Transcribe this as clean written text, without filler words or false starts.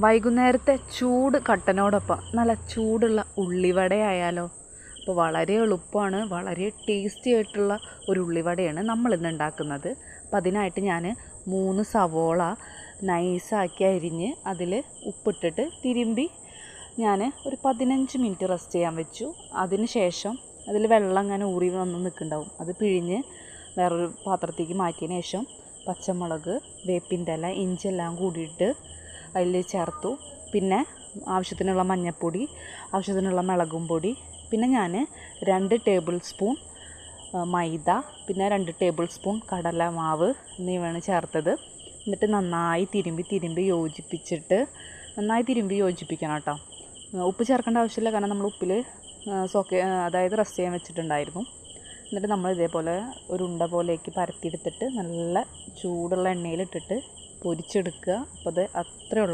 വൈകുന്നേരത്തെ ചൂട് കട്ടനോടൊപ്പം നല്ല ചൂടുള്ള ഉള്ളിവടയായാലോ? അപ്പോൾ വളരെ എളുപ്പമാണ്, വളരെ ടേസ്റ്റി ആയിട്ടുള്ള ഒരു ഉള്ളിവടയാണ് നമ്മളിന്ന് ഉണ്ടാക്കുന്നത്. അപ്പോൾ അതിനായിട്ട് ഞാൻ 3 സവോള നൈസാക്കി അരിഞ്ഞ് അതിൽ ഉപ്പിട്ടിട്ട് തിരുമ്പി ഞാൻ ഒരു 15 മിനിറ്റ് റെസ്റ്റ് ചെയ്യാൻ വെച്ചു. അതിന് ശേഷം അതിൽ വെള്ളം അങ്ങനെ ഊറി വന്ന് നിൽക്കുന്നുണ്ടാവും. അത് പിഴിഞ്ഞ് വേറൊരു പാത്രത്തേക്ക് മാറ്റിയതിന് ശേഷം പച്ചമുളക്, വേപ്പിൻ്റെ ഇല, ഇഞ്ചി എല്ലാം കൂടിയിട്ട് അതിൽ ചേർത്തു. പിന്നെ ആവശ്യത്തിനുള്ള മഞ്ഞൾപ്പൊടി, ആവശ്യത്തിനുള്ള മുളകും പൊടി, പിന്നെ ഞാൻ 2 ടേബിൾ സ്പൂൺ മൈദ, പിന്നെ 2 ടേബിൾ സ്പൂൺ കടലമാവ് എന്നിവയാണ് ചേർത്തത്. എന്നിട്ട് നന്നായി തിരുമ്പി യോജിപ്പിക്കണം കേട്ടോ. ഉപ്പ് ചേർക്കേണ്ട ആവശ്യമില്ല, കാരണം നമ്മൾ ഉപ്പിൽ റെസ്റ്റ് ചെയ്യാൻ വെച്ചിട്ടുണ്ടായിരുന്നു. എന്നിട്ട് നമ്മൾ ഇതേപോലെ ഒരു ഉണ്ട പോലെയൊക്കെ പരത്തിയെടുത്തിട്ട് നല്ല ചൂടുള്ള എണ്ണയിലിട്ടിട്ട് പൊരിച്ചെടുക്കുക. അപ്പോൾ അത് അത്രയേ ഉള്ളൂ.